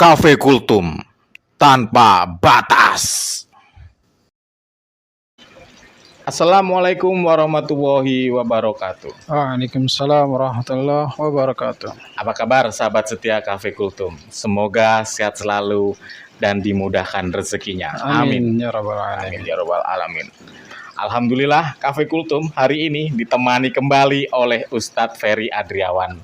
Cafe Kultum tanpa batas. Assalamualaikum warahmatullahi wabarakatuh. Waalaikumsalam warahmatullahi wabarakatuh. Apa kabar sahabat setia Cafe Kultum? Semoga sehat selalu dan dimudahkan rezekinya. Amin ya rabbal alamin. Amin ya rabbal alamin. Alhamdulillah Cafe Kultum hari ini ditemani kembali oleh Ustadz Ferry Adriawan.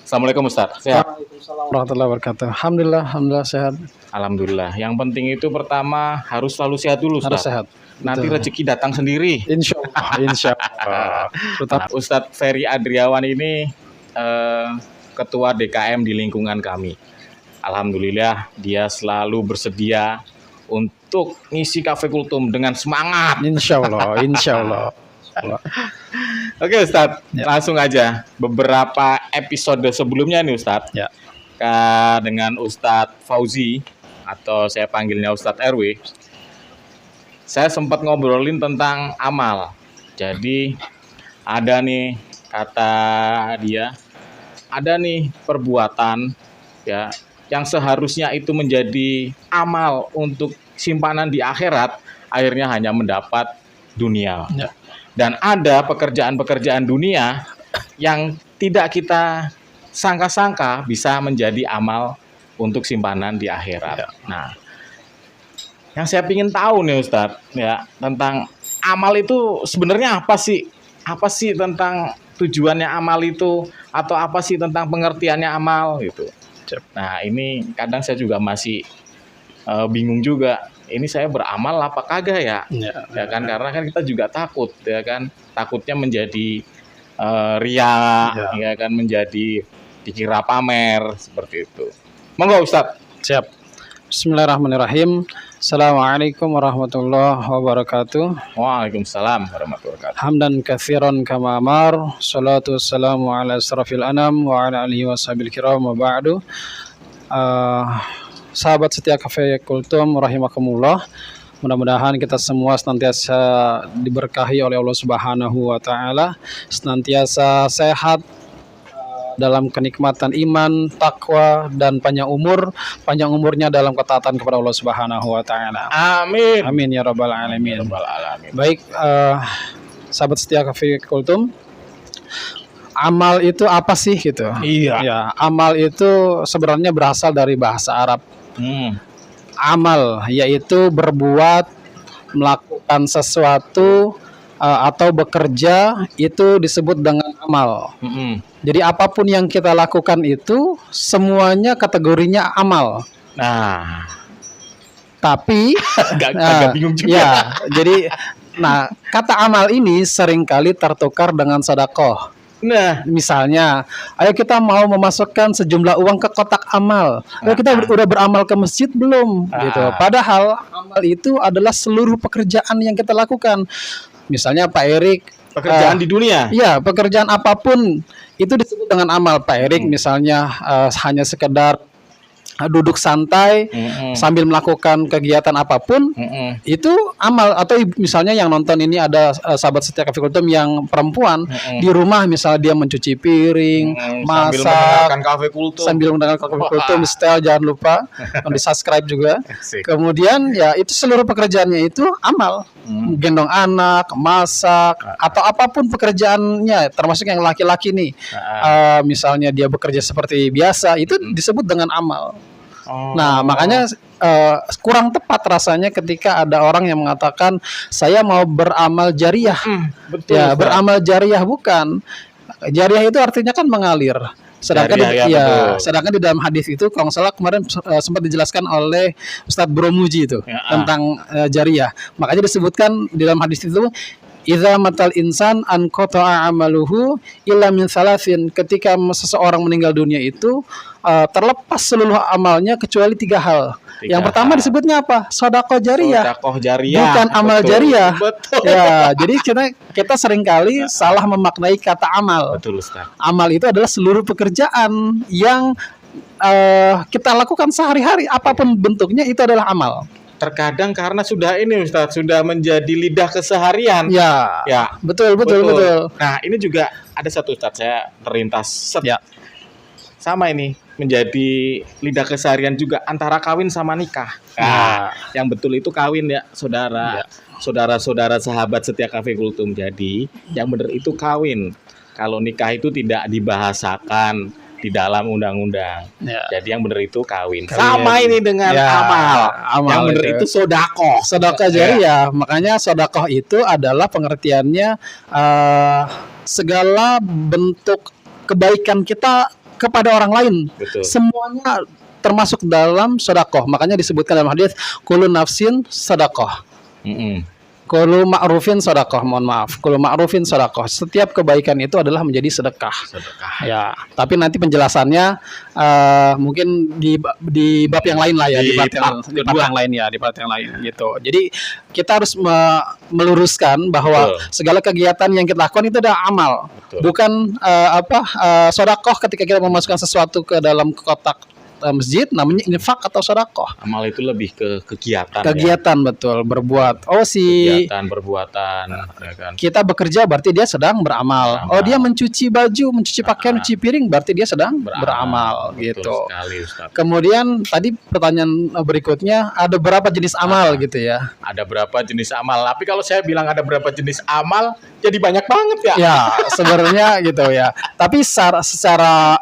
Assalamualaikum Ustadz, sehat? Waalaikumsalam warahmatullahi wabarakatuh. Alhamdulillah sehat. Alhamdulillah. Yang penting itu pertama harus selalu sehat dulu Ustadz. Harus sehat. Nanti Betul. rezeki datang sendiri. Insya Allah. Nah, Ustadz Ferry Adriawan ini ketua DKM di lingkungan kami. Alhamdulillah dia selalu bersedia untuk ngisi Cafe Kultum dengan semangat. Insya Allah. Oke Ustadz, Ya. langsung aja. Beberapa episode sebelumnya nih Ustadz, Ya. dengan Ustadz Fauzi atau saya panggilnya Ustadz RW, saya sempat ngobrolin tentang amal. Jadi ada nih kata dia, ada nih perbuatan ya yang seharusnya itu menjadi amal untuk simpanan di akhirat, akhirnya hanya mendapat dunia. Ya. Dan ada pekerjaan-pekerjaan dunia yang tidak kita sangka-sangka bisa menjadi amal untuk simpanan di akhirat. Ya. Nah, yang saya ingin tahu nih Ustadz, ya tentang amal itu sebenarnya apa sih? Apa sih tentang tujuannya amal itu? Atau apa sih tentang pengertiannya amal gitu? Nah, ini kadang saya juga masih bingung juga. Ini saya beramal apa kagak ya? Ya kan, karena kan kita juga takut, ya kan, takutnya menjadi ria, ya kan, menjadi dikira pamer seperti itu. Monggo Ustadz. Siap. Bismillahirrahmanirrahim. Assalamualaikum warahmatullahi wabarakatuh. Waalaikumsalam warahmatullahi wabarakatuh. Hamdan katsiran kama amar. Salatu wassalamu ala asrafil anam wa ala alihi washabil kiram wa ba'du. Sahabat setia Cafe Kultum rahimakumullah. Mudah-mudahan kita semua senantiasa diberkahi oleh Allah Subhanahu wa taala, senantiasa sehat dalam kenikmatan iman, takwa dan panjang umurnya dalam ketaatan kepada Allah Subhanahu wa taala. Amin. Amin ya rabbal alamin. Rabbal alamin. Baik, sahabat setia Cafe Kultum, amal itu apa sih gitu? Iya. Ya, amal itu sebenarnya berasal dari bahasa Arab. Amal yaitu berbuat, melakukan sesuatu atau bekerja, itu disebut dengan amal. Jadi apapun yang kita lakukan itu semuanya kategorinya amal. Nah, Tapi agak bingung juga. ya, jadi kata amal ini seringkali tertukar dengan sedekah. Nah, Misalnya, ayo kita mau memasukkan sejumlah uang ke kotak amal. Ayo kita udah beramal ke masjid belum? Gitu. Padahal amal itu adalah seluruh pekerjaan yang kita lakukan. Misalnya Pak Erik, pekerjaan di dunia. ya pekerjaan apapun itu disebut dengan amal. Pak Erik misalnya hanya sekedar duduk santai sambil melakukan kegiatan apapun, itu amal. Atau misalnya yang nonton ini ada sahabat setia Cafe Kultum yang perempuan, di rumah misalnya dia mencuci piring, Sambil masak, mendengarkan Cafe Kultum. sambil mendengarkan Cafe Kultum, setel, jangan lupa di subscribe juga. Asik. Kemudian ya itu seluruh pekerjaannya itu amal. Gendong anak, masak, atau apapun pekerjaannya, termasuk yang laki-laki nih. Misalnya dia bekerja seperti biasa, itu disebut dengan amal. Nah, makanya kurang tepat rasanya ketika ada orang yang mengatakan saya mau beramal jariah. Betul. Ya, Ustaz. beramal jariah bukan. Jariah itu artinya kan mengalir. Sedangkan Jariah, ya, betul. sedangkan di dalam hadis itu kalau nggak salah kemarin sempat dijelaskan oleh Ustadz Bromuji itu tentang jariah. Makanya disebutkan di dalam hadis itu, idza matal insan an qata'a amaluhu illa min salasin. Ketika seseorang meninggal dunia itu terlepas seluruh amalnya kecuali 3 hal. Yang pertama disebutnya apa? Sedekah jariah. Sedekah jariah. Bukan amal Betul. jariah. Betul. Ya, jadi kita seringkali salah memaknai kata amal. Betul Ustaz. Amal itu adalah seluruh pekerjaan yang kita lakukan sehari-hari, apapun bentuknya itu adalah amal. Terkadang karena sudah ini Ustaz, sudah menjadi lidah keseharian. Ya, Ya, betul. Nah, ini juga ada satu Ustaz, saya terlintas Ya. sama ini. menjadi lidah keseharian juga antara kawin sama nikah. Nah, yang betul itu kawin ya, saudara. Saudara-saudara sahabat setia Cafe Kultum. Jadi, yang benar itu kawin. Kalau nikah itu tidak dibahasakan di dalam undang-undang. Ya. Jadi yang benar itu kawin. Sama ini dengan amal. Yang benar itu sodakoh. Sodakoh jariyah. Makanya sodakoh itu adalah pengertiannya segala bentuk kebaikan kita kepada orang lain. Betul. Semuanya termasuk dalam sodakoh. Makanya disebutkan dalam hadis kullu nafsin sodakoh. Kullu ma'rufin sodakoh, mohon maaf. Kullu ma'rufin sodakoh. Setiap kebaikan itu adalah menjadi sedekah. Ya, tapi nanti penjelasannya mungkin di bab yang lain lah ya, di part yang lain ya, di part yang lain gitu. Jadi kita harus meluruskan bahwa segala kegiatan yang kita lakukan itu adalah amal, bukan sodakoh ketika kita memasukkan sesuatu ke dalam kotak masjid namanya infak atau sedekah. Amal itu lebih ke kegiatan. Kegiatan ya? Betul, berbuat. Kegiatan, perbuatan. Ya kan? Kita bekerja berarti dia sedang beramal. Dia mencuci baju, mencuci pakaian, mencuci piring berarti dia sedang beramal gitu. Sekali, Ustaz. Kemudian tadi pertanyaan berikutnya ada berapa jenis amal gitu ya? Ada berapa jenis amal? Tapi kalau saya bilang ada berapa jenis amal, jadi banyak banget ya. Ya, sebenarnya gitu ya. Tapi secara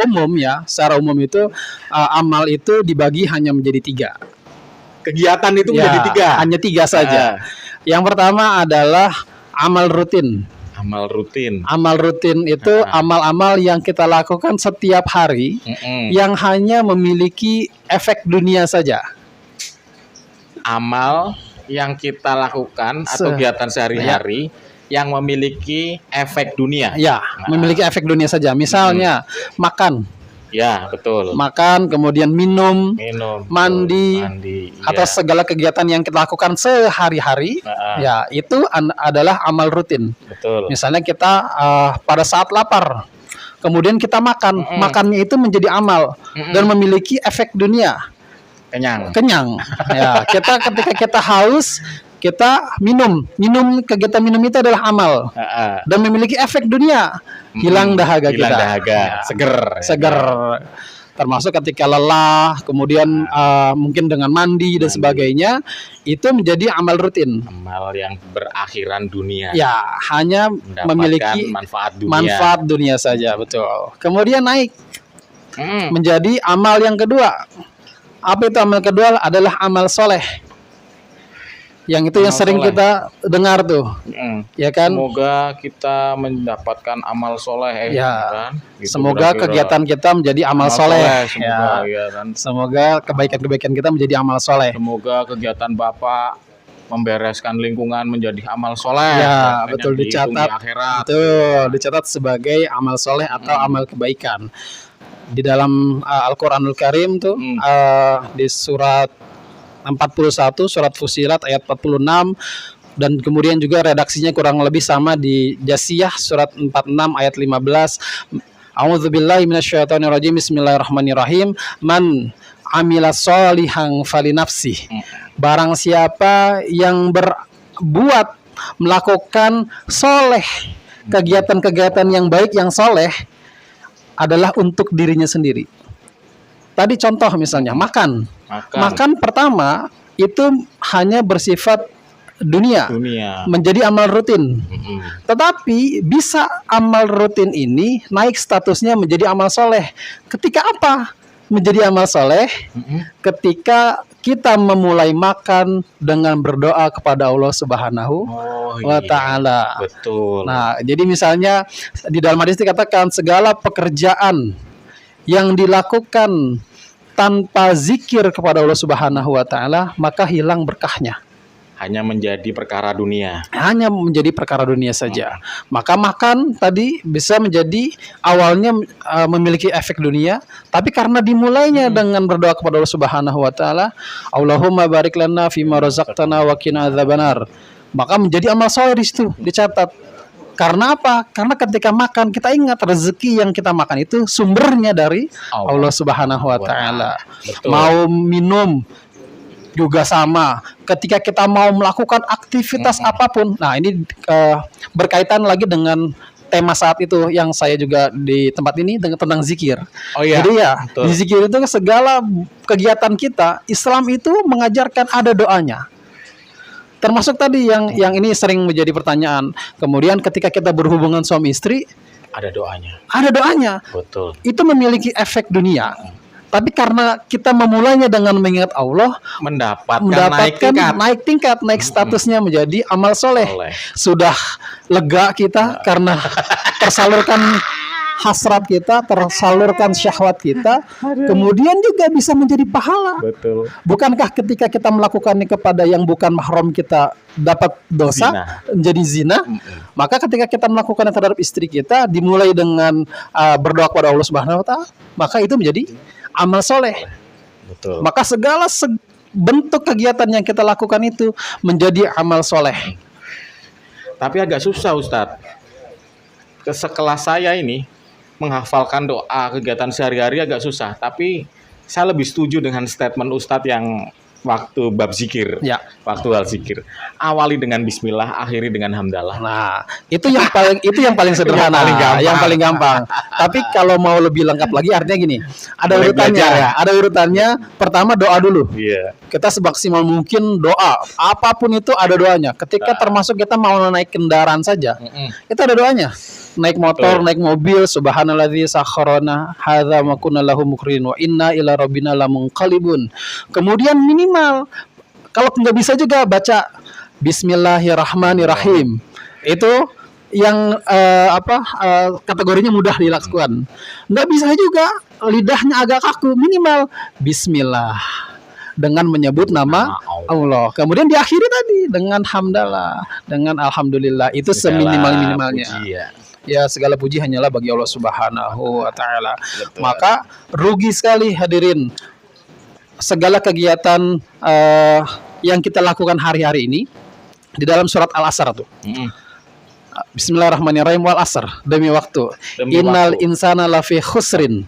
umum ya, secara umum itu amal itu dibagi hanya menjadi 3. Kegiatan itu menjadi 3. Hanya 3 saja. Yang pertama adalah amal rutin. Amal rutin. Amal rutin itu amal-amal yang kita lakukan setiap hari yang hanya memiliki efek dunia saja. Amal yang kita lakukan atau kegiatan sehari-hari yang memiliki efek dunia. Ya, memiliki efek dunia saja. Misalnya makan. Ya, betul. Makan, kemudian minum, mandi, atau segala kegiatan yang kita lakukan sehari-hari, ya itu adalah amal rutin. Betul. Misalnya kita pada saat lapar, kemudian kita makan, makannya itu menjadi amal dan memiliki efek dunia. Kenyang. Ya, ketika kita haus, kita minum kegiatan minum itu adalah amal dan memiliki efek dunia, hilang dahaga kita, seger, termasuk ketika lelah, kemudian mungkin dengan mandi dan sebagainya, itu menjadi amal rutin, amal yang berakhiran dunia, ya hanya memiliki manfaat dunia saja, betul. Kemudian naik menjadi amal yang kedua. Apa itu amal kedua? Adalah amal soleh. Yang itu amal yang sering soleh kita dengar tuh, ya kan? Semoga kita mendapatkan amal soleh, ya. Kan? Gitu, semoga kegiatan kita menjadi amal soleh. Semoga, ya kan? Semoga kebaikan-kebaikan kita menjadi amal soleh. Semoga kegiatan Bapak membereskan lingkungan menjadi amal soleh. Ya, betul, dicatat. Betul, dicatat sebagai amal soleh atau amal kebaikan. Di dalam Al-Quranul Karim tuh di surat 41, surat Fusilat ayat 46, dan kemudian juga redaksinya kurang lebih sama di Jasiyah surat 46 ayat 15. A'udzubillahi minasyaitonirrajim. Bismillahirrahmanirrahim. Man amila sholihan falinafsih. Barang siapa yang berbuat, melakukan soleh, kegiatan-kegiatan yang baik, yang soleh, adalah untuk dirinya sendiri. Tadi contoh misalnya makan pertama itu hanya bersifat dunia. Menjadi amal rutin. Tetapi bisa amal rutin ini naik statusnya menjadi amal soleh. Ketika apa menjadi amal soleh? Ketika kita memulai makan dengan berdoa kepada Allah Subhanahu wa Ta'ala. Betul. Nah, jadi misalnya di dalam hadis dikatakan segala pekerjaan yang dilakukan tanpa zikir kepada Allah Subhanahu wa Ta'ala, maka hilang berkahnya. Hanya menjadi perkara dunia. Hanya menjadi perkara dunia saja. Maka makan tadi bisa menjadi awalnya memiliki efek dunia, tapi karena dimulainya dengan berdoa kepada Allah Subhanahu wa Ta'ala, Allahumma barik lana fima razaqtana wa qina adzabannar, maka menjadi amal soleh di situ dicatat. Karena apa? Karena ketika makan kita ingat rezeki yang kita makan itu sumbernya dari Allah Subhanahu wa Ta'ala. Mau minum juga sama. Ketika kita mau melakukan aktivitas apapun, nah ini berkaitan lagi dengan tema saat itu yang saya juga di tempat ini tentang zikir. Oh iya. Jadi ya betul. di zikir itu segala kegiatan kita, Islam itu mengajarkan ada doanya. Termasuk tadi yang ini sering menjadi pertanyaan. Kemudian ketika kita berhubungan suami istri, Ada doanya. ada doanya. Betul. Itu memiliki efek dunia. Tapi karena kita memulainya dengan mengingat Allah, mendapatkan naik tingkat, naik statusnya menjadi amal soleh. Sudah lega kita karena tersalurkan hasrat kita, tersalurkan syahwat kita, kemudian juga bisa menjadi pahala. Betul. Bukankah ketika kita melakukannya kepada yang bukan mahram kita dapat dosa, menjadi zina? Maka ketika kita melakukannya terhadap istri kita, dimulai dengan berdoa kepada Allah Subhanahu Wa Taala, maka itu menjadi amal soleh. Betul. Maka segala bentuk kegiatan yang kita lakukan itu menjadi amal soleh. Tapi agak susah Ustadz. Sekelas saya ini menghafalkan doa kegiatan sehari-hari agak susah. Tapi saya lebih setuju dengan statement Ustadz yang waktu bab zikir, Ya. waktu hal zikir. Awali dengan bismillah, akhiri dengan hamdalah. Nah, itu yang paling sederhana, yang paling gampang. Tapi kalau mau lebih lengkap lagi, artinya gini, ada Boleh urutannya, belajar, ya? ada urutannya. Pertama doa dulu. Iya. Kita semaksimal mungkin doa, apapun itu ada doanya. Ketika termasuk kita mau naik kendaraan saja, itu ada doanya. Naik motor, naik mobil, subhanalladzi sakharana hadza ma kunna lahu muqrin wa inna ila rabbina lamunqalibun. Kemudian minimal kalau nggak bisa juga baca Bismillahirrahmanirrahim. Itu yang kategorinya mudah dilakukan. Nggak bisa juga lidahnya agak kaku, minimal Bismillah dengan menyebut nama Allah. Kemudian diakhiri tadi dengan hamdalah, dengan alhamdulillah. Itu seminimal-minimalnya. Ya, segala puji hanyalah bagi Allah Subhanahu wa Ta'ala. Maka rugi sekali hadirin segala kegiatan yang kita lakukan hari-hari ini di dalam surat Al-Asr tuh. Bismillahirrahmanirrahim, wal asr, demi waktu. Innal insana lafi khusrin.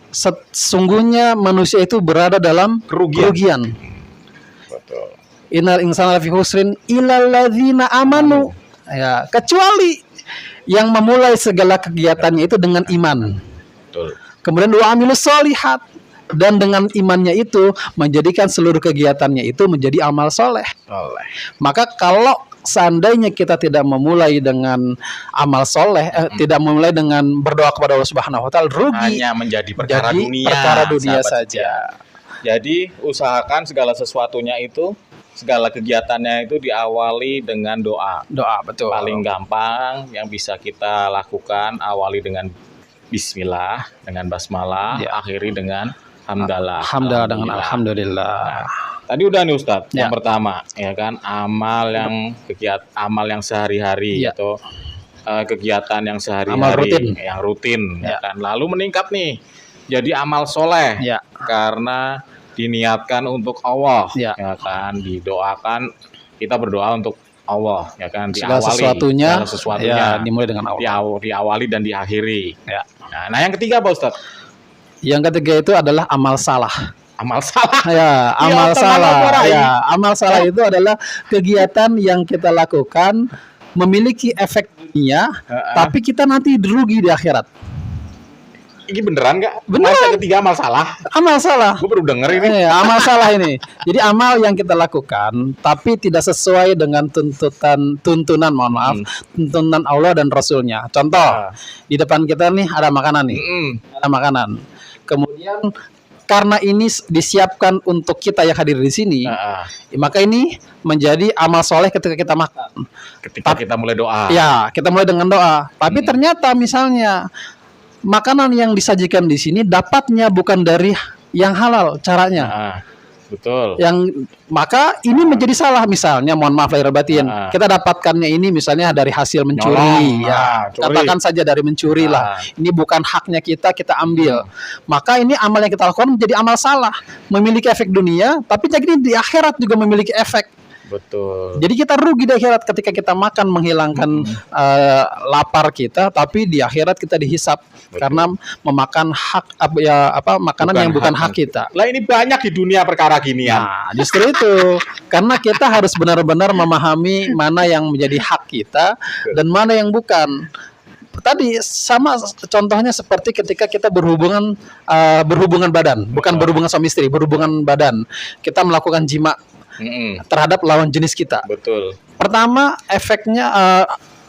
Sesungguhnya manusia itu berada dalam kerugian. Innal insana lafi khusrin illal ladzina amanu. Ya, kecuali yang memulai segala kegiatannya itu dengan iman. Kemudian wa amilus sholihat, dan dengan imannya itu menjadikan seluruh kegiatannya itu menjadi amal soleh. Maka kalau seandainya kita tidak memulai dengan amal soleh, tidak memulai dengan berdoa kepada Allah Subhanahu Wa Taala, rugi. Hanya menjadi perkara dunia saja. Jadi usahakan segala sesuatunya itu, segala kegiatannya itu diawali dengan doa. Doa, betul. Paling gampang yang bisa kita lakukan, awali dengan bismillah, dengan basmalah, akhiri dengan hamdalah. Hamdalah dengan alhamdulillah. Tadi udah nih Ustadz, yang pertama ya kan, amal yang sehari-hari atau kegiatan yang sehari-hari, yang rutin ya kan. Lalu meningkat nih jadi amal soleh karena diniatkan untuk Allah ya kan, didoakan, kita berdoa untuk Allah ya kan, segala sesuatunya ya, dimulai dengan Allah, diawali dan diakhiri ya. Nah yang ketiga Pak Ustadz, yang ketiga itu adalah amal salah. Amal salah ya, amal salah ya, amal salah itu adalah kegiatan yang kita lakukan memiliki efek dunia, tapi kita nanti rugi di akhirat. Ini beneran nggak? Beneran. Masa ketiga amal salah? Amal salah. Gue baru denger ini. Amal salah ini. Jadi amal yang kita lakukan, tapi tidak sesuai dengan tuntunan Allah dan Rasulnya. Contoh, di depan kita nih ada makanan nih. Ada makanan. Kemudian karena ini disiapkan untuk kita yang hadir di sini, maka ini menjadi amal soleh ketika kita makan. Ketika kita mulai doa. Ya, kita mulai dengan doa. Tapi ternyata misalnya makanan yang disajikan di sini dapatnya bukan dari yang halal caranya. Betul. Maka ini menjadi salah, misalnya, mohon maaf lahir batin, kita dapatkannya ini misalnya dari hasil mencuri, katakan saja dari mencuri lah. Ini bukan haknya kita ambil. Maka ini amal yang kita lakukan menjadi amal salah, memiliki efek dunia, tapi jadi di akhirat juga memiliki efek. Betul. Jadi kita rugi di akhirat ketika kita makan menghilangkan lapar kita, tapi di akhirat kita dihisap karena memakan makanan yang bukan hak kita. Lah ini banyak di dunia perkara ginian. Nah, justru itu karena kita harus benar-benar memahami mana yang menjadi hak kita dan mana yang bukan. tadi sama contohnya seperti ketika kita berhubungan badan, bukan berhubungan suami istri, berhubungan badan. Kita melakukan jima terhadap lawan jenis kita. Betul. Pertama efeknya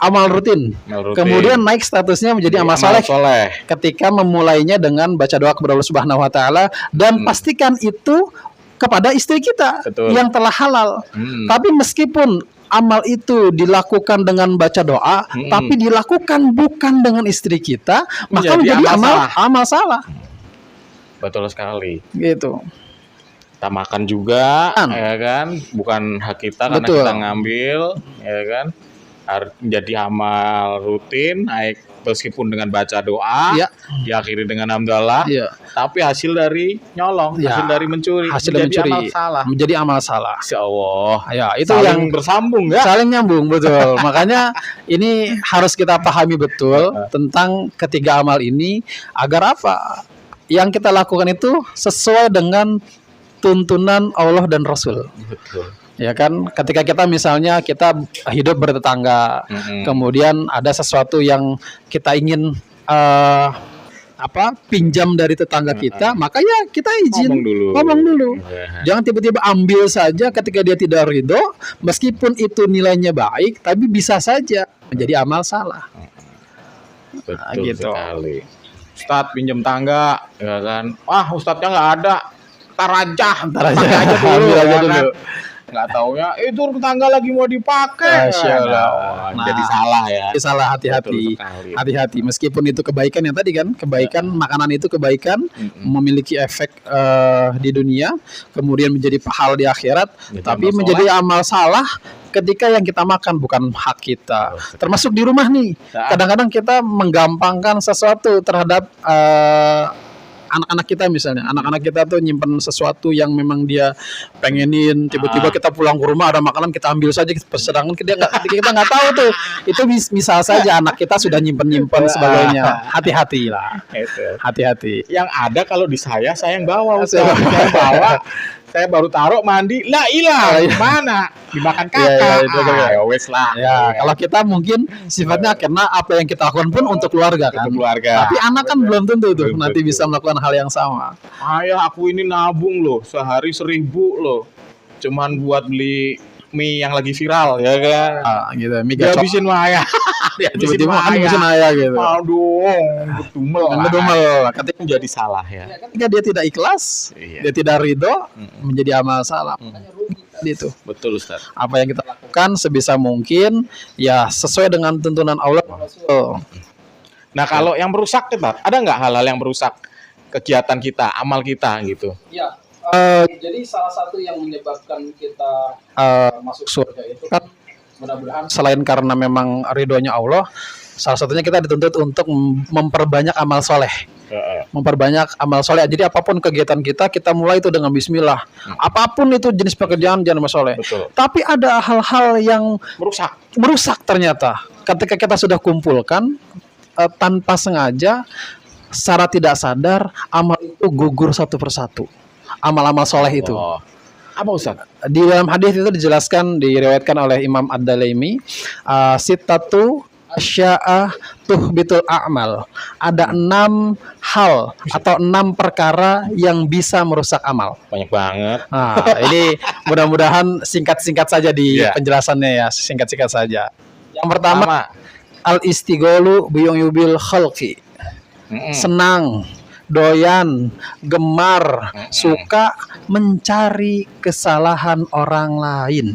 amal rutin. Kemudian naik statusnya menjadi amal soleh ketika memulainya dengan baca doa kepada Allah Subhanahu wa taala dan pastikan itu kepada istri kita. Betul. Yang telah halal. Tapi meskipun amal itu dilakukan dengan baca doa, tapi dilakukan bukan dengan istri kita, maka menjadi amal salah. Betul sekali. Gitu. Kita makan juga, ya kan? Bukan hak kita karena Betul. kita ngambil, ya kan? Harus menjadi amal rutin, naik meskipun dengan baca doa, diakhiri dengan hamdalah, tapi hasil dari nyolong, hasil dari mencuri, menjadi amal salah. Insya Allah. Ya, itu saling yang bersambung ya. Saling nyambung, betul. Makanya ini harus kita pahami betul tentang ketiga amal ini agar apa? Yang kita lakukan itu sesuai dengan tuntunan Allah dan Rasul. Betul. Ya kan, ketika kita misalnya kita hidup bertetangga, kemudian ada sesuatu yang kita ingin pinjam dari tetangga kita, maka ya kita izin, ngomong dulu. Jangan tiba-tiba ambil saja ketika dia tidak ridho, meskipun itu nilainya baik, tapi bisa saja menjadi amal salah. Betul sekali. Ustadz pinjam tangga, ya kan? Wah, ustadznya nggak ada. Ntar aja dulu, ambil aja dulu. Kan? Nggak taunya itu tetangga lagi mau dipakai. Jadi salah ya. Salah, hati-hati meskipun itu kebaikan yang tadi kan, kebaikan makanan itu kebaikan, memiliki efek di dunia, kemudian menjadi pahala di akhirat, tapi menjadi amal salah ketika yang kita makan bukan hak kita. Termasuk di rumah nih, kadang-kadang kita menggampangkan sesuatu terhadap anak-anak kita misalnya. Anak-anak kita tuh nyimpen sesuatu yang memang dia pengenin, tiba-tiba kita pulang ke rumah ada makanan kita ambil saja, sedangkan kita nggak tahu tuh itu misal saja anak kita sudah nyimpen sebagainya. Hati-hati lah, hati-hati. Yang ada kalau di saya yang bawa, saya bawa, saya baru taruh mandi, lah hilang, mana dimakan kakak. Wes lah. Ya, kalau kita mungkin sifatnya karena apa yang kita lakukan pun untuk keluarga kan. Tapi anak kan belum tentu tuh nanti bisa melakukan hal yang sama. Ayah, aku ini nabung loh, sehari 1.000 loh, cuman buat beli mie yang lagi viral, ya kan? Gitu. Dia habisin ayah. Tiba-tiba habisin ayah gitu. Aduh, gedumel. Ketika menjadi salah ya. Ketika dia tidak ikhlas, dia tidak ridho, menjadi amal salah. Itu. Betul, Ustaz. Apa yang kita lakukan sebisa mungkin ya sesuai dengan tuntunan Allah. Nah, kalau yang merusak kita, ada nggak hal-hal yang merusak kegiatan kita, amal kita gitu? Ya. Jadi salah satu yang menyebabkan kita masuk surga itu kan mudah-mudahan selain karena memang ridhonya Allah, salah satunya kita dituntut untuk memperbanyak amal soleh. Memperbanyak amal soleh. Jadi apapun kegiatan kita mulai itu dengan bismillah. Apapun itu jenis pekerjaan jangan amal soleh. Tapi ada hal-hal yang merusak ternyata. Ketika kita sudah kumpulkan tanpa sengaja, secara tidak sadar amal itu gugur satu persatu. Amal-amal soleh itu. Apa Ustaz? Di dalam hadis itu dijelaskan, diriwayatkan oleh Imam Ad-Dalaimi, sittatu asya'a tuhbitul a'mal. Ada 6 hal atau 6 perkara yang bisa merusak amal. Banyak banget. Nah, ini mudah-mudahan singkat-singkat saja di penjelasannya ya, singkat-singkat saja. Yang pertama, al-istigholu biyubil khalqi. Senang, doyan, gemar, suka mencari kesalahan orang lain.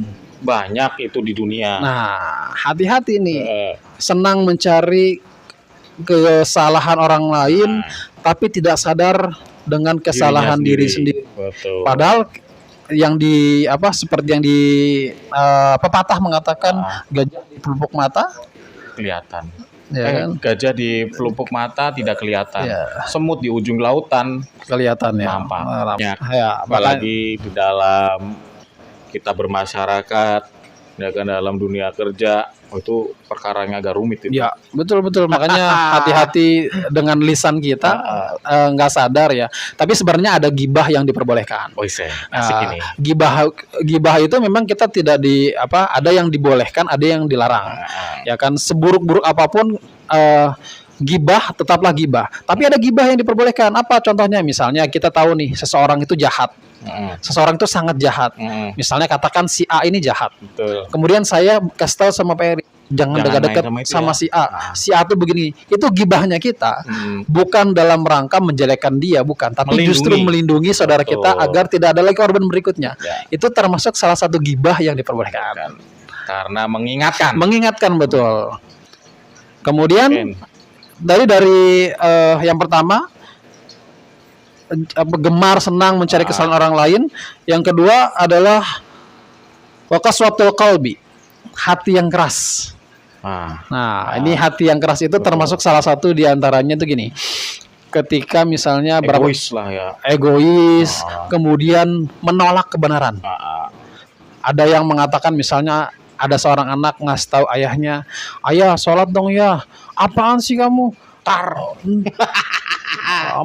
Banyak itu di dunia. Nah, hati-hati nih. Senang mencari kesalahan orang lain, tapi tidak sadar dengan kesalahan diri sendiri. Betul. Padahal yang seperti yang di pepatah mengatakan gajah di pelupuk mata kelihatan. Ya kan? Gajah di pelupuk mata tidak kelihatan. Semut di ujung lautan kelihatan ya. Nampak. Ya, apalagi di dalam kita bermasyarakat, ya kan, dalam dunia kerja, Oh, itu perkara yang agak rumit itu. Ya, betul. Makanya hati-hati dengan lisan kita, nggak sadar ya. Tapi sebenarnya ada gibah yang diperbolehkan. Oh, asik ini. Gibah itu memang kita tidak ada yang dibolehkan, ada yang dilarang. Ya kan, seburuk-buruk apapun gibah tetaplah gibah. Tapi ada gibah yang diperbolehkan. Apa contohnya? Misalnya kita tahu nih seseorang itu jahat. Seseorang itu sangat jahat. Misalnya katakan si A ini jahat. Betul. Kemudian saya kasih tahu sama Pak Eri, jangan dekat-dekat sama si A. Si A tuh begini. Itu gibahnya kita. Bukan dalam rangka menjelekkan dia, bukan, tapi justru melindungi saudara kita agar tidak ada lagi korban berikutnya. Itu termasuk salah satu gibah yang diperbolehkan. Karena mengingatkan. Mengingatkan, betul. Kemudian dari yang pertama, gemar, senang mencari kesalahan orang lain. Yang kedua adalah waqaswatul qalbi, hati yang keras. Nah, ini hati yang keras itu termasuk salah satu diantaranya itu gini. Ketika misalnya egois lah ya. Egois, kemudian menolak kebenaran. Ada yang mengatakan misalnya ada seorang anak ngasih tahu ayahnya, "Ayah, sholat dong ya." "Apaan sih kamu?"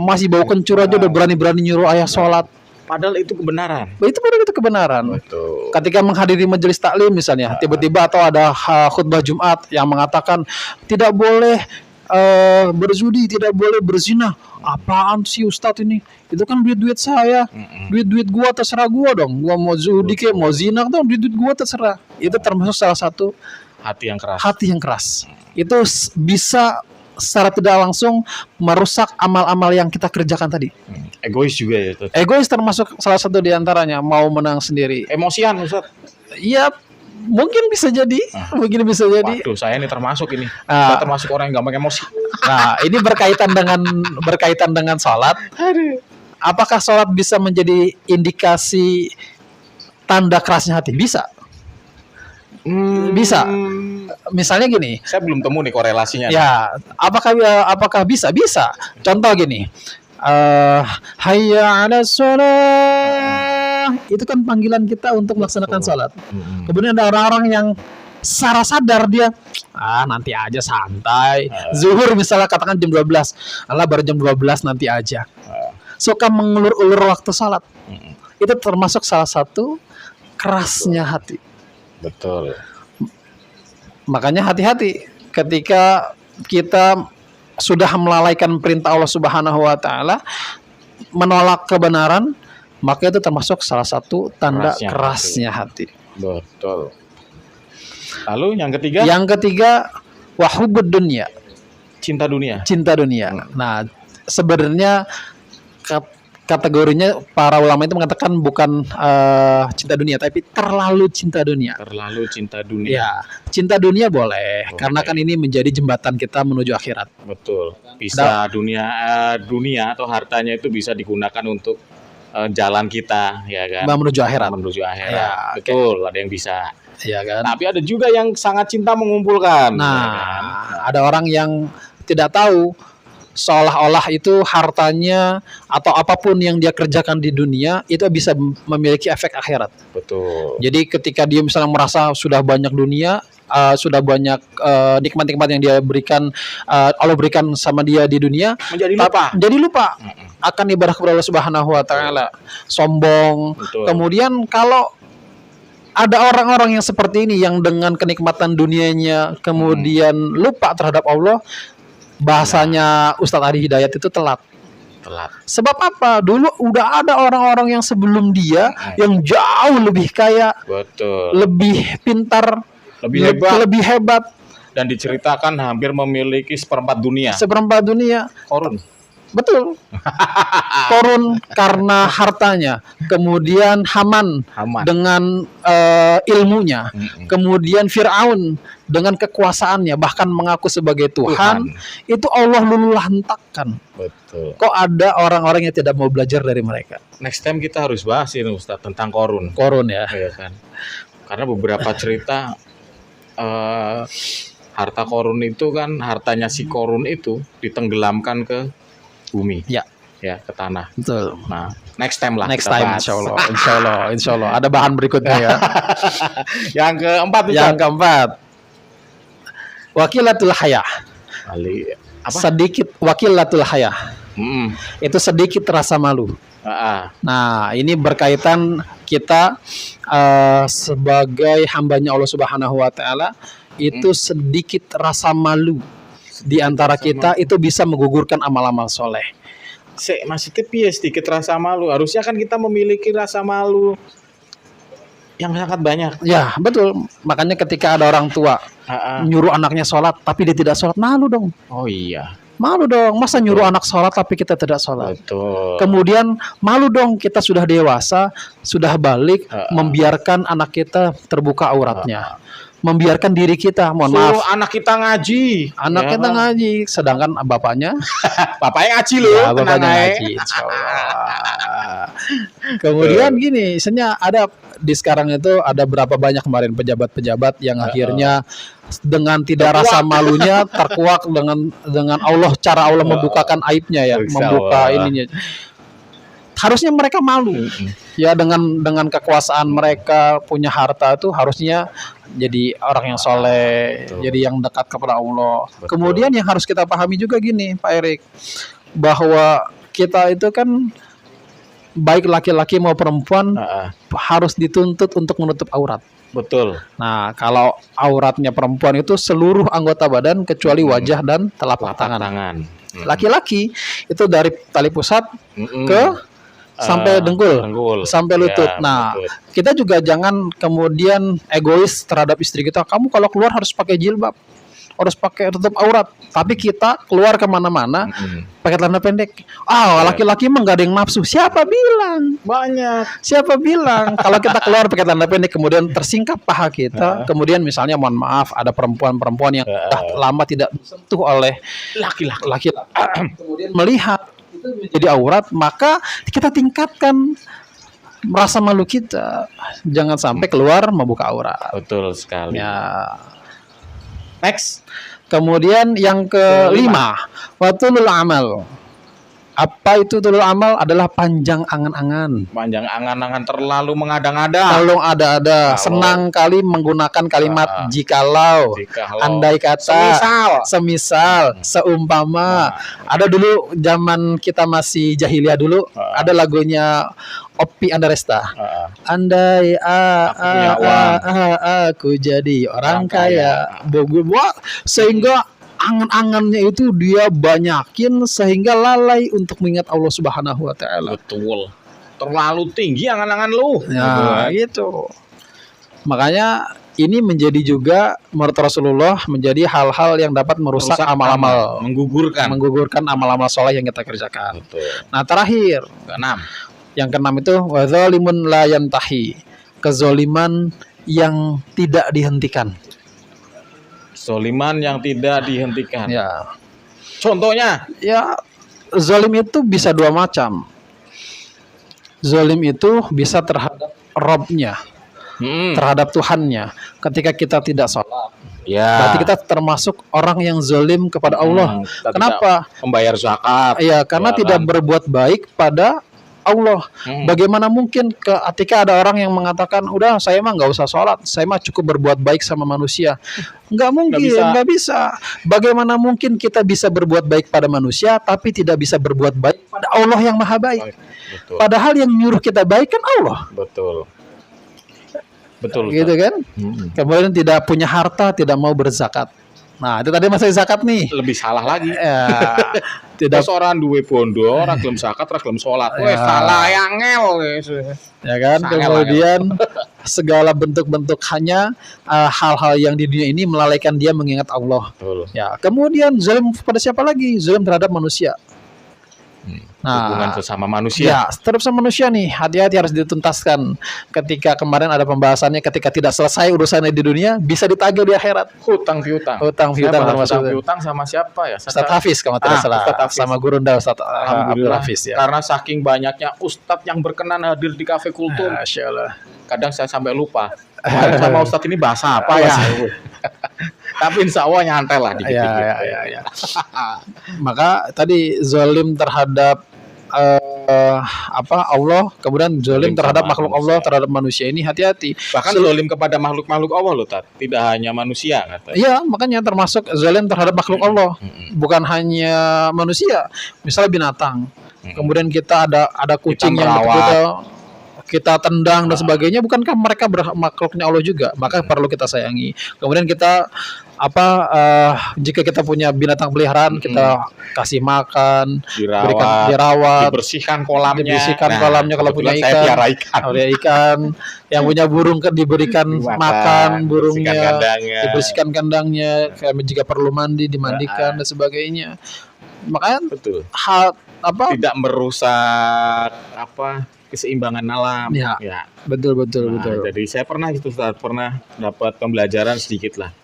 Masih bau kencur aja udah berani-berani nyuruh ayah sholat. Padahal itu kebenaran. Itu kebenaran. Betul. Ketika menghadiri majelis taklim misalnya, tiba-tiba atau ada khutbah Jumat yang mengatakan tidak boleh berzudi, tidak boleh berzina. Apaan sih Ustadz ini? Itu kan duit-duit saya. Duit-duit gua, terserah gua dong. Gua mau zudi kayak mau zina dong, duit-duit gua terserah. Itu termasuk salah satu hati yang keras. Hati yang keras. Itu bisa secara tidak langsung merusak amal-amal yang kita kerjakan tadi. Egois juga ya itu. Egois termasuk salah satu diantaranya, mau menang sendiri. Emosian, Ustaz. Iya, mungkin bisa jadi. Mungkin bisa jadi. Waduh, saya ini termasuk ini. Saya termasuk orang yang gampang emosi. Nah, ini berkaitan dengan sholat. Apakah sholat bisa menjadi indikasi tanda kerasnya hati? Bisa. Bisa. Misalnya gini. Saya belum temu nih korelasinya. Ya, apakah bisa? Bisa. Contoh gini. Hayya 'alas shalah. Itu kan panggilan kita untuk melaksanakan sholat. Kemudian ada orang-orang yang secara sadar dia nanti aja santai. Zuhur misalnya katakan jam 12. Allah baru jam 12 nanti aja. Suka mengulur-ulur waktu sholat. Itu termasuk salah satu kerasnya hati. Betul. Makanya hati-hati ketika kita sudah melalaikan perintah Allah Subhanahu wa taala, menolak kebenaran, maka itu termasuk salah satu tanda kerasnya hati. Betul. Lalu yang ketiga? Yang ketiga, wahubud dunya. Cinta dunia. Cinta dunia. Nah, sebenarnya kategorinya para ulama itu mengatakan bukan cinta dunia, tapi terlalu cinta dunia. Terlalu cinta dunia. Ya, cinta dunia boleh, karena kan ini menjadi jembatan kita menuju akhirat. Betul. Bisa dunia atau hartanya itu bisa digunakan untuk jalan kita, ya kan? Menuju akhirat. Menuju akhirat. Ya, betul. Ada yang bisa. Ya kan? Tapi ada juga yang sangat cinta mengumpulkan. Nah, ya kan? Ada orang yang tidak tahu seolah-olah itu hartanya atau apapun yang dia kerjakan di dunia itu bisa memiliki efek akhirat. Betul. Jadi ketika dia misalnya merasa sudah banyak dunia, sudah banyak nikmat-nikmat yang dia berikan, Allah berikan sama dia di dunia, menjadi lupa akan ibadah kepada Allah Subhanahu wa taala. Sombong. Betul. Kemudian kalau ada orang-orang yang seperti ini yang dengan kenikmatan dunianya kemudian lupa terhadap Allah, bahasanya Ustadz Adi Hidayat itu telat. Sebab apa? Dulu udah ada orang-orang yang sebelum dia yang jauh lebih kaya, betul, lebih pintar, lebih hebat, dan diceritakan hampir memiliki seperempat dunia. Korun. Betul. Korun karena hartanya, kemudian Haman. Dengan ilmunya, kemudian Fir'aun dengan kekuasaannya, bahkan mengaku sebagai Tuhan. Itu Allah lululah hentakkan. Betul. Kok ada orang-orang yang tidak mau belajar dari mereka? Next time kita harus bahas ini Ustaz tentang Korun. Korun ya. Iya kan. Karena beberapa cerita harta Korun itu kan, hartanya si Korun itu ditenggelamkan ke bumi, ya, ke tanah. Betul. Nah, next time lah. Next time, insya Allah. Ada bahan berikutnya ya. Yang keempat. wakilatul haya. Ali apa? Sedikit wakilatul haya. Mm-mm. Itu sedikit rasa malu. Ah, Nah, ini berkaitan kita sebagai hambanya Allah Subhanahu wa taala itu sedikit rasa malu di antara kita itu bisa menggugurkan amal-amal soleh. maksudnya piye sedikit rasa malu. Harusnya kan kita memiliki rasa malu yang sangat banyak. Ya, betul. Makanya ketika ada orang tua nyuruh anaknya sholat tapi dia tidak sholat, malu dong. Oh iya, Malu dong. Masa nyuruh anak sholat tapi kita tidak sholat? betul. Kemudian malu dong kita sudah dewasa, sudah balik, membiarkan anak kita terbuka auratnya. Membiarkan diri kita, mohon Suruh maaf, anak kita ngaji. anak Ya kita kan? ngaji, sedangkan bapaknya, Bapaknya ngaji loh. ya, bapaknya tenang aja. ngaji. Insya Allah. Kemudian gini, misalnya ada di sekarang itu ada berapa banyak kemarin pejabat-pejabat yang akhirnya dengan tidak rasa malunya terkuak dengan Allah, cara Allah membukakan aibnya ya, Insya membuka Allah. ininya. Harusnya mereka malu. Ya dengan kekuasaan mereka punya harta itu harusnya jadi orang yang soleh, jadi yang dekat kepada Allah. Betul. Kemudian yang harus kita pahami juga gini, Pak Erik, bahwa kita itu kan baik laki-laki mau perempuan harus dituntut untuk menutup aurat. Betul. Nah, kalau auratnya perempuan itu seluruh anggota badan kecuali wajah dan telapak tangan. Laki-laki itu dari tali pusat ke sampai dengkul, sampai lutut. Ya, Nah, betul. kita juga jangan kemudian egois terhadap istri kita. Kamu kalau keluar harus pakai jilbab, harus pakai tutup aurat. Tapi kita keluar kemana-mana pakai celana pendek. Laki-laki mah nggak ada yang nafsu. Siapa bilang? Banyak. Siapa bilang? Kalau kita keluar pakai celana pendek kemudian tersingkap paha kita, kemudian misalnya mohon maaf ada perempuan-perempuan yang lama tidak disentuh oleh laki-laki, kemudian melihat itu menjadi aurat, maka kita tingkatkan merasa malu kita. Jangan sampai keluar membuka aurat. Betul sekali. Ya. Next. Kemudian yang kelima, watulul amal. Apa itu tulul amal? Adalah panjang angan-angan. Panjang angan-angan terlalu mengada-ngada. Kalau ada senang kali menggunakan kalimat jikalau, andai kata, semisal, seumpama. Ada dulu zaman kita masih jahiliyah dulu, ada lagunya Oppi Andaresta. Andai aku jadi orang kaya, sehingga angan-angannya itu dia banyakin sehingga lalai untuk mengingat Allah Subhanahu wa taala. Betul. Terlalu tinggi angan-angan lu. Ya, gitu. Makanya ini menjadi juga menurut Rasulullah menjadi hal-hal yang dapat merusak amal-amal, menggugurkan amal-amal soleh yang kita kerjakan. Betul. Nah, terakhir, yang keenam itu wadzalimun la yantahi, kezoliman yang tidak dihentikan. Zoliman yang tidak dihentikan. Ya. Contohnya? Ya, zalim itu bisa dua macam. Zalim itu bisa terhadap Robnya, terhadap Tuhannya. Ketika kita tidak sholat, berarti kita termasuk orang yang zalim kepada Allah. Kenapa? Membayar zakat. Iya, karena tidak berbuat baik pada Allah. Bagaimana mungkin ketika ada orang yang mengatakan, udah saya mah nggak usah sholat, saya mah cukup berbuat baik sama manusia. Nggak mungkin, nggak bisa. Bagaimana mungkin kita bisa berbuat baik pada manusia, tapi tidak bisa berbuat baik pada Allah yang maha baik. Betul. Padahal yang nyuruh kita baik kan Allah. Betul. Betul. Gitu kan? Kemudian tidak punya harta, tidak mau berzakat. Nah, itu tadi masalah zakat nih. Lebih salah lagi. Ya, tidak seorang duwe bondo, ora gelem zakat, ora gelem salat. Wes salah yang ngel. Ya kan? Kemudian segala bentuk-bentuk hanya hal-hal yang di dunia ini melalaikan dia mengingat Allah. Betul. Ya, kemudian zalim pada siapa lagi? Zalim terhadap manusia. Hubungan sesama manusia. Ya, terhadap sama manusia nih, hati-hati harus dituntaskan. Ketika kemarin ada pembahasannya, ketika tidak selesai urusannya di dunia, bisa ditagih di akhirat. Hutang piutang. Hutang piutang termasuk. Hutang piutang sama siapa ya? Ustadz Hafiz kalau tidak salah. Sama guru Unda Ustadz Abdul Hafiz ya. Karena saking banyaknya ustadz yang berkenan hadir di Cafe Kultur. Masya Allah. Kadang saya sampai lupa. Kemarin sama ustadz ini bahasa apa ya? Tapi insya Allah nyantai lah dikit-dikit. Ya. Maka tadi zalim terhadap Allah, kemudian zalim Zalim terhadap sama makhluk manusia. Allah, terhadap manusia ini hati-hati. Bahkan zalim kepada makhluk-makhluk Allah loh, Tat. Tidak hanya manusia katanya. Iya, makanya termasuk zalim terhadap makhluk Allah, bukan hanya manusia. Misalnya binatang. Kemudian kita ada kucing yang merawat. betul-betul kita tendang dan sebagainya, bukankah mereka makhluknya Allah juga? Maka perlu kita sayangi. Kemudian kita jika kita punya binatang peliharaan, kita kasih makan, dirawat, dibersihkan kolamnya. Kolamnya kalau punya kebetulan saya ikan. piara ikan. Kalau ada ikan, yang punya burung diberikan makan burungnya, dibersihkan kandangnya, jika perlu mandi, dimandikan dan sebagainya. Makanya Betul. tidak merusak keseimbangan alam. Ya. Betul. Jadi saya pernah Ustaz, pernah dapat pembelajaran sedikit lah.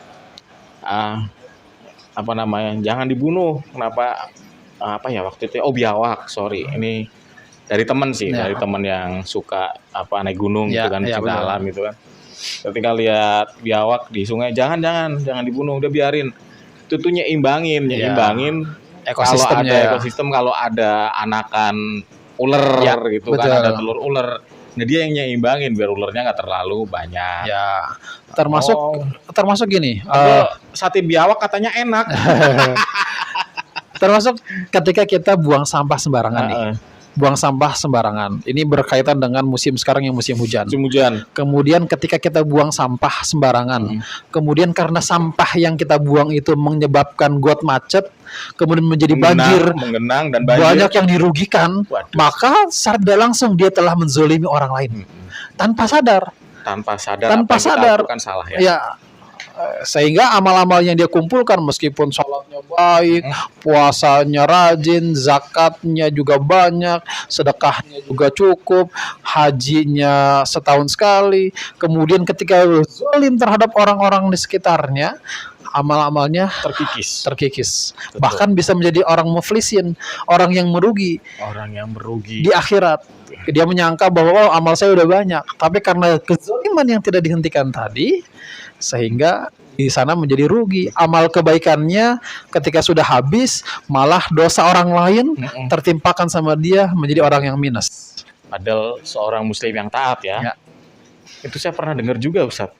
Jangan dibunuh. Kenapa? Waktu itu biawak. Sorry, ini dari teman sih, dari teman yang suka naik gunung gitu kan, cinta alam gitu kan. Ketika lihat biawak di sungai, jangan dibunuh, udah biarin. Itu tuh nyimbangin ekosistem kalau ada anakan ular gitu betul. kan, ada telur ular. Nah dia yang nyimbangin biar ularnya nggak terlalu banyak. Ya, termasuk gini. Sate biawak katanya enak. Termasuk ketika kita buang sampah sembarangan nih. Buang sampah sembarangan. Ini berkaitan dengan musim sekarang yang musim hujan. Kemudian ketika kita buang sampah sembarangan, kemudian karena sampah yang kita buang itu menyebabkan got macet, kemudian menjadi banjir, menggenang dan banjir. Banyak yang dirugikan. Waduh. Maka secara tidak langsung dia telah menzolimi orang lain tanpa sadar. Tanpa sadar. Itu kan salah ya. Ya. Sehingga amal-amal yang dia kumpulkan, meskipun sholatnya baik, puasanya rajin, zakatnya juga banyak, sedekahnya juga cukup, hajinya setahun sekali, kemudian ketika zalim terhadap orang-orang di sekitarnya, amal-amalnya terkikis. Betul. Bahkan bisa menjadi orang muflisin, orang yang merugi di akhirat. Dia menyangka bahwa amal saya udah banyak, tapi karena kezaliman yang tidak dihentikan tadi, sehingga di sana menjadi rugi. Amal kebaikannya ketika sudah habis, malah dosa orang lain tertimpakan sama dia, menjadi orang yang minus. Padahal seorang muslim yang taat ya. Itu saya pernah dengar juga Ustaz.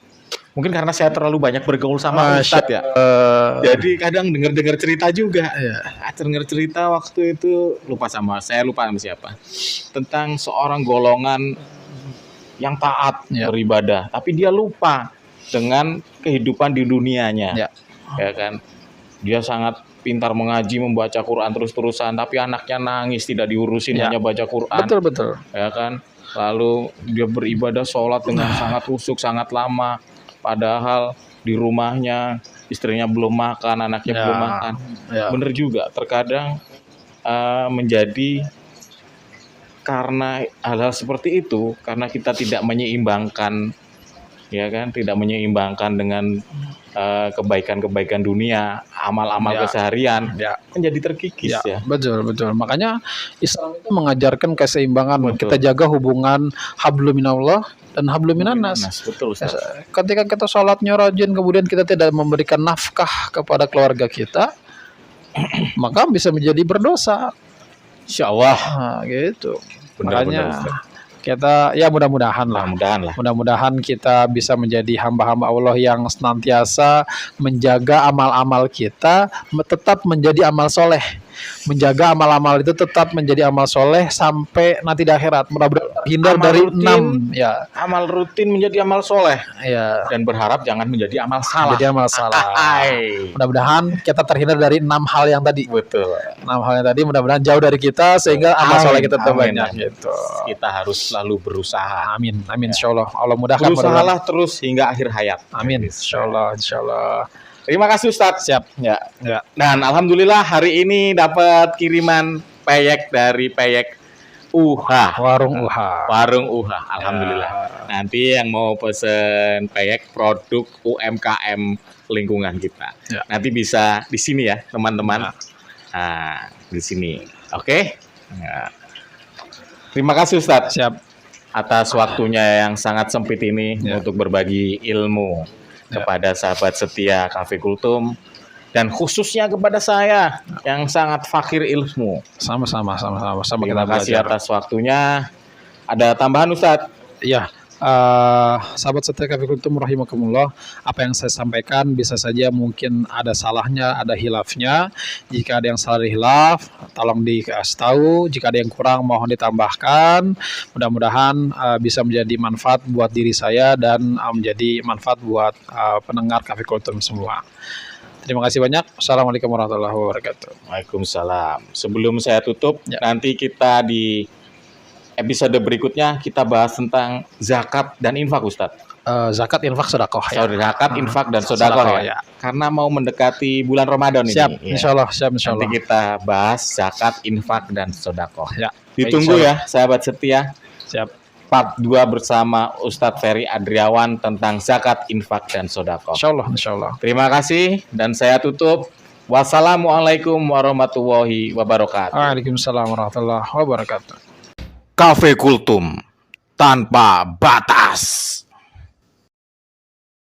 Mungkin karena saya terlalu banyak bergaul sama Ustaz ya. Jadi kadang dengar cerita juga. Dengar cerita waktu itu lupa sama siapa. Tentang seorang golongan yang taat beribadah, tapi dia lupa dengan kehidupan di dunianya. Ya kan? Dia sangat pintar mengaji, membaca Quran terus-terusan, tapi anaknya nangis, tidak diurusin, hanya baca Quran. Betul. Ya kan? Lalu dia beribadah, sholat dengan sangat khusyuk, sangat lama. Padahal di rumahnya istrinya belum makan, anaknya belum makan. Bener juga, terkadang menjadi karena hal-hal seperti itu, karena kita tidak menyeimbangkan, ya kan, tidak menyeimbangkan dengan kebaikan-kebaikan dunia, amal-amal keseharian, menjadi terkikis ya. Betul. Makanya Islam itu mengajarkan keseimbangan. Kita jaga hubungan hablum minallah dan hablum minannas. Betul, Ustaz. Ketika kita sholatnya rajin, kemudian kita tidak memberikan nafkah kepada keluarga kita, maka bisa menjadi berdosa. Insya Allah. Gitu. Benar, kita mudah-mudahan kita bisa menjadi hamba-hamba Allah yang senantiasa menjaga amal-amal kita tetap menjadi amal soleh, menjaga amal-amal itu tetap menjadi amal soleh sampai nanti di akhirat. Mudah-mudahan hindar dari 6 amal rutin menjadi amal soleh dan berharap jangan menjadi amal salah. Mudah-mudahan kita terhindar dari 6 hal yang tadi. Betul. 6 hal yang tadi mudah-mudahan jauh dari kita sehingga amal soleh kita tetap banyak gitu. Kita harus selalu berusaha. Amin insyaallah. Allah mudahkan. Berusahalah terus hingga akhir hayat. Amin insyaallah. Terima kasih Ustadz. Siap. Dan alhamdulillah hari ini dapat kiriman peyek dari Peyek Warung UHA. Alhamdulillah. Nanti yang mau pesen peyek produk UMKM lingkungan kita. Nanti bisa di sini ya, teman-teman. Nah, di sini. Oke? Terima kasih Ustadz. Siap. Atas waktunya yang sangat sempit ini untuk berbagi ilmu kepada sahabat setia Cafe Kultum. dan khususnya kepada saya yang sangat fakir ilmu. Sama-sama Terima kita kasih belajar. atas waktunya. Ada tambahan Ustadz? Ya, sahabat setia Cafe Kultum rahimakumullah, apa yang saya sampaikan bisa saja mungkin ada salahnya, ada hilafnya. Jika ada yang salah hilaf, tolong dikasih tahu. Jika ada yang kurang, mohon ditambahkan. Mudah-mudahan bisa menjadi manfaat buat diri saya dan menjadi manfaat buat pendengar Cafe Kultum semua. Terima kasih banyak. Assalamualaikum warahmatullahi wabarakatuh. Waalaikumsalam. Sebelum saya tutup, Ya. nanti kita di episode berikutnya kita bahas tentang zakat dan infak, Ustadz. Zakat, infak, sedekah. Ya. Zakat, infak, dan sodakoh Sedekah, ya. Karena mau mendekati bulan Ramadan ini. Siap, Ya. insya Allah, siap, insya Nanti Allah. kita bahas zakat, infak, dan sodakoh. Ya, Ditunggu baik, ya, sahabat setia. siap. Part 2 bersama Ustadz Ferry Adriawan tentang zakat, infak, dan sodakoh. Insya Allah, insya Allah. Terima kasih dan saya tutup. Wassalamualaikum warahmatullahi wabarakatuh. Waalaikumsalam warahmatullahi wabarakatuh. Cafe Kultum tanpa batas.